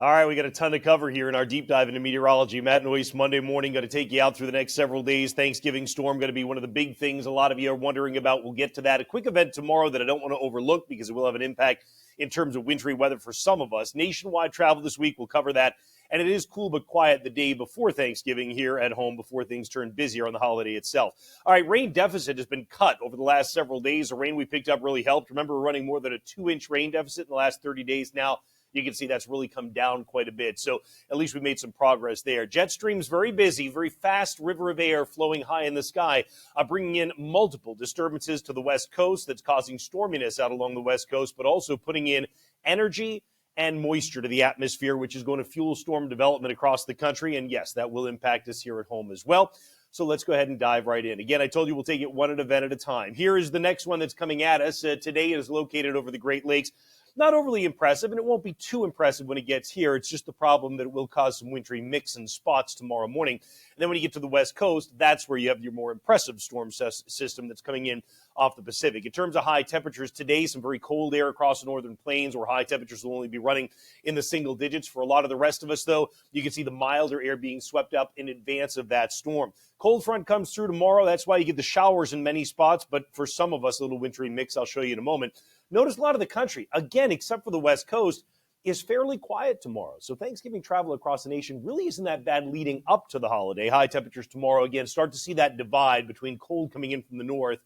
All right, we got a ton to cover here in our deep dive into meteorology. Matt Noyes, Monday morning, going to take you out through the next several days. Thanksgiving storm going to be one of the big things a lot of you are wondering about. We'll get to that. A quick event tomorrow that I don't want to overlook because it will have an impact in terms of wintry weather for some of us. Nationwide travel this week, we'll cover that. And it is cool but quiet the day before Thanksgiving here at home before things turn busier on the holiday itself. All right, rain deficit has been cut over the last several days. The rain we picked up really helped. Remember, we're running more than a 2-inch rain deficit in the last 30 days now. You can see that's really come down quite a bit. So at least we made some progress there. Jet streams very busy, very fast river of air flowing high in the sky, bringing in multiple disturbances to the west coast that's causing storminess out along the west coast, but also putting in energy and moisture to the atmosphere, which is going to fuel storm development across the country. And yes, that will impact us here at home as well. So let's go ahead and dive right in. Again, I told you we'll take it one event at a time. Here is the next one that's coming at us. Today is located over the Great Lakes. Not overly impressive, and it won't be too impressive when it gets here. It's just the problem that it will cause some wintry mix and spots tomorrow morning. And then when you get to the west coast, that's where you have your more impressive storm system that's coming in off the Pacific. In terms of high temperatures today, some very cold air across the northern plains where high temperatures will only be running in the single digits. For a lot of the rest of us, though, you can see the milder air being swept up in advance of that storm. Cold front comes through tomorrow. That's why you get the showers in many spots, but for some of us, a little wintry mix I'll show you in a moment. Notice a lot of the country, again, except for the west coast, is fairly quiet tomorrow. So Thanksgiving travel across the nation really isn't that bad leading up to the holiday. High temperatures tomorrow, again, start to see that divide between cold coming in from the north,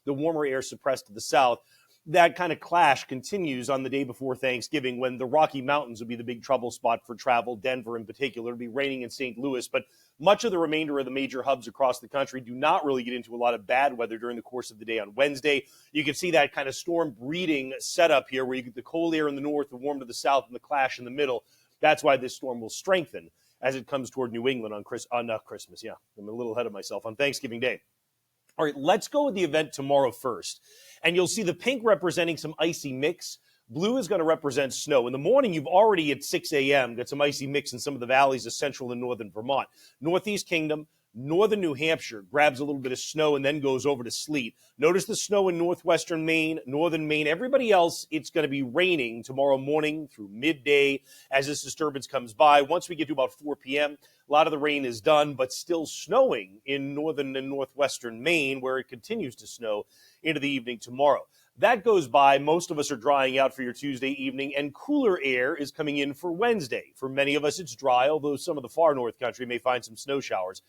the warmer air suppressed to the south. That kind of clash continues on the day before Thanksgiving when the Rocky Mountains will be the big trouble spot for travel, Denver in particular. It'll be raining in St. Louis, but much of the remainder of the major hubs across the country do not really get into a lot of bad weather during the course of the day on Wednesday. You can see that kind of storm breeding setup here where you get the cold air in the north, the warm to the south, and the clash in the middle. That's why this storm will strengthen as it comes toward New England on Christmas. Yeah, I'm a little ahead of myself on Thanksgiving Day. All right, let's go with the event tomorrow first. And you'll see the pink representing some icy mix. Blue is going to represent snow. In the morning, you've already at 6 a.m. got some icy mix in some of the valleys of central and northern Vermont. Northeast Kingdom, northern New Hampshire grabs a little bit of snow and then goes over to sleet. Notice the snow in northwestern Maine, northern Maine. Everybody else, it's going to be raining tomorrow morning through midday as this disturbance comes by. Once we get to about 4 p.m., a lot of the rain is done, but still snowing in northern and northwestern Maine, where it continues to snow into the evening tomorrow. That goes by. Most of us are drying out for your Tuesday evening, and cooler air is coming in for Wednesday. For many of us, it's dry, although some of the far north country may find some snow showers.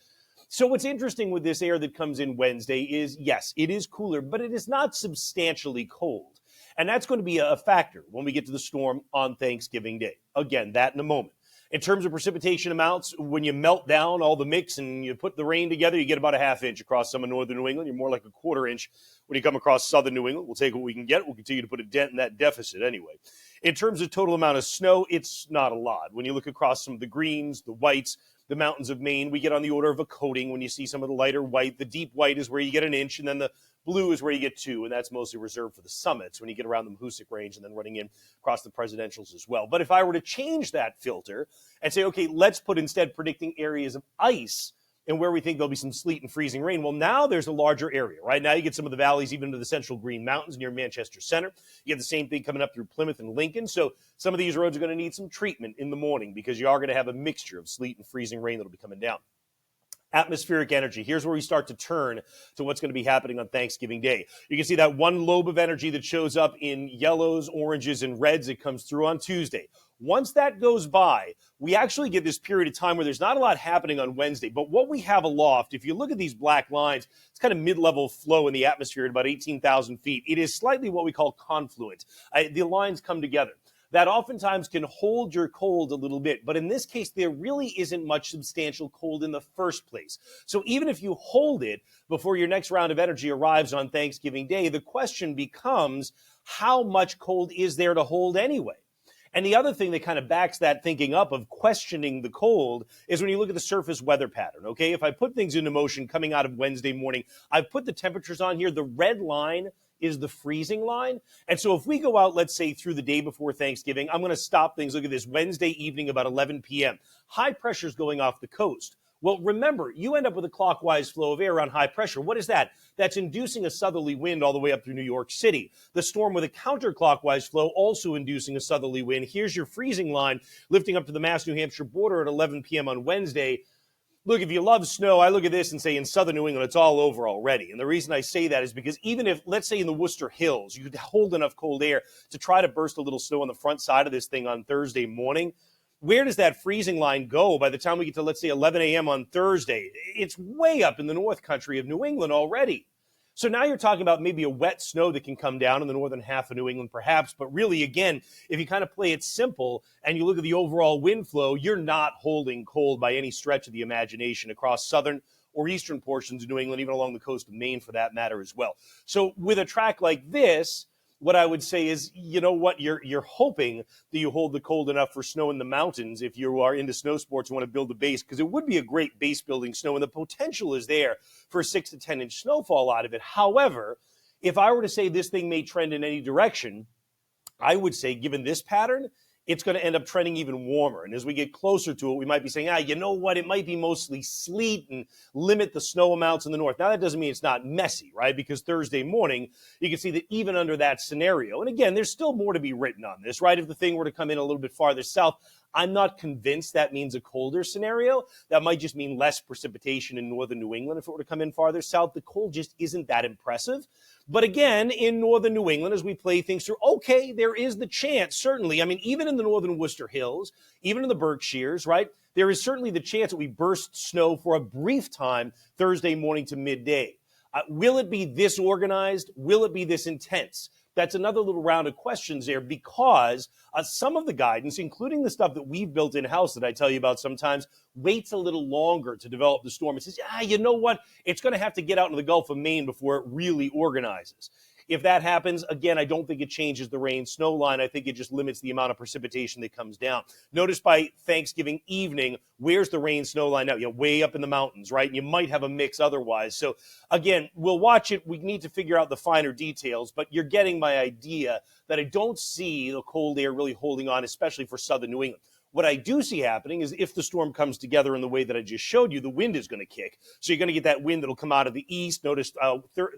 So what's interesting with this air that comes in Wednesday is, yes, it is cooler, but it is not substantially cold. And that's going to be a factor when we get to the storm on Thanksgiving Day. Again, that in a moment. In terms of precipitation amounts, when you melt down all the mix and you put the rain together, you get about a half inch across some of northern New England. You're more like a quarter inch when you come across southern New England. We'll take what we can get. We'll continue to put a dent in that deficit anyway. In terms of total amount of snow, it's not a lot. When you look across some of the greens, the whites, the mountains of Maine, we get on the order of a coating when you see some of the lighter white. The deep white is where you get an inch, and then the blue is where you get 2, and that's mostly reserved for the summits when you get around the Mahoosic Range and then running in across the presidentials as well. But if I were to change that filter and say, okay, let's put instead predicting areas of ice and where we think there'll be some sleet and freezing rain, well, now there's a larger area. Right now you get some of the valleys even to the central Green Mountains near Manchester Center. You get the same thing coming up through Plymouth and Lincoln. So some of these roads are going to need some treatment in the morning because you are going to have a mixture of sleet and freezing rain that'll be coming down. Atmospheric energy. Here's where we start to turn to what's going to be happening on Thanksgiving Day. You can see that one lobe of energy that shows up in yellows, oranges, and reds that comes through on Tuesday. Once that goes by, we actually get this period of time where there's not a lot happening on Wednesday. But what we have aloft, if you look at these black lines, it's kind of mid-level flow in the atmosphere at about 18,000 feet. It is slightly what we call confluent. The lines come together. That oftentimes can hold your cold a little bit. But in this case, there really isn't much substantial cold in the first place. So even if you hold it before your next round of energy arrives on Thanksgiving Day, the question becomes, how much cold is there to hold anyway? And the other thing that kind of backs that thinking up of questioning the cold is when you look at the surface weather pattern, okay? If I put things into motion coming out of Wednesday morning, I've put the temperatures on here. The red line is the freezing line. And so if we go out, let's say, through the day before Thanksgiving, I'm going to stop things. Look at this, Wednesday evening about 11 p.m. High pressure's going off the coast. Well, remember, you end up with a clockwise flow of air on high pressure. What is that? That's inducing a southerly wind all the way up through New York City. The storm with a counterclockwise flow also inducing a southerly wind. Here's your freezing line lifting up to the Mass New Hampshire border at 11 p.m. on Wednesday. Look, if you love snow, I look at this and say in southern New England, it's all over already. And the reason I say that is because even if, let's say in the Worcester Hills, you could hold enough cold air to try to burst a little snow on the front side of this thing on Thursday morning, where does that freezing line go by the time we get to, let's say, 11 a.m. on Thursday? It's way up in the north country of New England already. So now you're talking about maybe a wet snow that can come down in the northern half of New England, perhaps. But really, again, if you kind of play it simple and you look at the overall wind flow, you're not holding cold by any stretch of the imagination across southern or eastern portions of New England, even along the coast of Maine for that matter as well. So with a track like this, what I would say is, you know what, you're hoping that you hold the cold enough for snow in the mountains if you are into snow sports and want to build a base, because it would be a great base building snow, and the potential is there for a 6 to 10 inch snowfall out of it. However, if I were to say this thing may trend in any direction, I would say, given this pattern, it's going to end up trending even warmer. And as we get closer to it, we might be saying, you know what, it might be mostly sleet and limit the snow amounts in the north. Now, that doesn't mean it's not messy, right? Because Thursday morning, you can see that even under that scenario, and again, there's still more to be written on this, right? If the thing were to come in a little bit farther south, I'm not convinced that means a colder scenario. That might just mean less precipitation in northern New England if it were to come in farther south. The cold just isn't that impressive. But again, in northern New England, as we play things through, okay, there is the chance, certainly. I mean, even in the northern Worcester Hills, even in the Berkshires, right, there is certainly the chance that we burst snow for a brief time Thursday morning to midday. Will it be this organized? Will it be this intense? That's another little round of questions there, because some of the guidance, including the stuff that we've built in-house that I tell you about sometimes, waits a little longer to develop the storm. It says, you know what? It's going to have to get out into the Gulf of Maine before it really organizes. If that happens, again, I don't think it changes the rain-snow line. I think it just limits the amount of precipitation that comes down. Notice by Thanksgiving evening, where's the rain-snow line now? Way up in the mountains, right? And you might have a mix otherwise. So, again, we'll watch it. We need to figure out the finer details, but you're getting my idea that I don't see the cold air really holding on, especially for southern New England. What I do see happening is if the storm comes together in the way that I just showed you, the wind is going to kick. So you're going to get that wind that'll come out of the east. Notice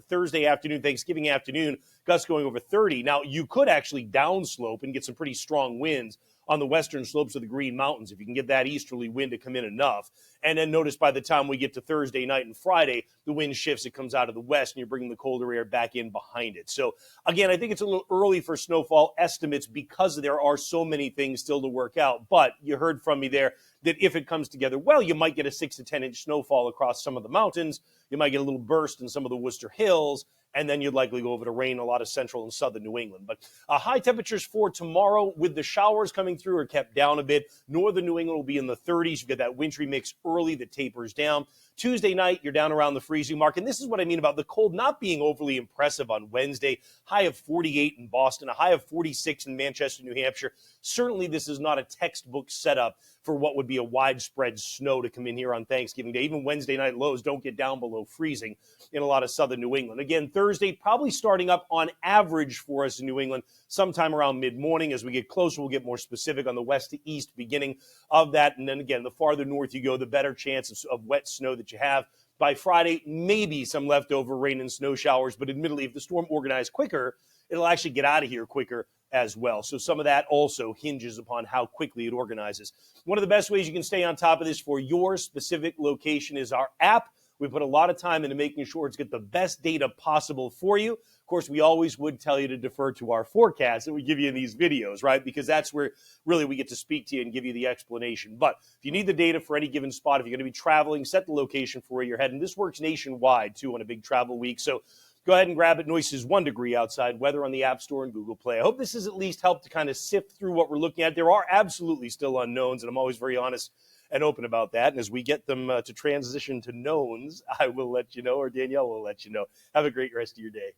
Thursday afternoon, Thanksgiving afternoon, gusts going over 30. Now, you could actually downslope and get some pretty strong winds on the western slopes of the Green Mountains if you can get that easterly wind to come in enough. And then notice by the time we get to Thursday night and Friday, the wind shifts, it comes out of the west, and you're bringing the colder air back in behind it. So, again, I think it's a little early for snowfall estimates because there are so many things still to work out. But you heard from me there that if it comes together well, you might get a 6 to 10 inch snowfall across some of the mountains. You might get a little burst in some of the Worcester Hills, and then you'd likely go over to rain a lot of central and southern New England. But high temperatures for tomorrow, with the showers coming through, are kept down a bit. Northern New England will be in the 30s. You get that wintry mix early that tapers down. Tuesday night, you're down around the freezing mark. And this is what I mean about the cold not being overly impressive on Wednesday. High of 48 in Boston, a high of 46 in Manchester, New Hampshire. Certainly, this is not a textbook setup for what would be a widespread snow to come in here on Thanksgiving Day. Even Wednesday night lows don't get down below freezing in a lot of southern New England. Again, Thursday probably starting up on average for us in New England sometime around mid-morning. As we get closer, we'll get more specific on the west to east beginning of that. And then again, the farther north you go, the better chances of wet snow that you have. By Friday, maybe some leftover rain and snow showers, but admittedly, if the storm organized quicker, it'll actually get out of here quicker as well. So some of that also hinges upon how quickly it organizes. One of the best ways you can stay on top of this for your specific location is our app. We put a lot of time into making sure it's get the best data possible for you. Of course, we always would tell you to defer to our forecast that we give you in these videos, right? Because that's where really we get to speak to you and give you the explanation. But if you need the data for any given spot, if you're going to be traveling, set the location for where you're heading. This works nationwide, too, on a big travel week. So go ahead and grab it. Noyes is 1 degree outside, weather on the App Store and Google Play. I hope this has at least helped to kind of sift through what we're looking at. There are absolutely still unknowns, and I'm always very honest and open about that. And as we get them to transition to knowns, I will let you know, or Danielle will let you know. Have a great rest of your day.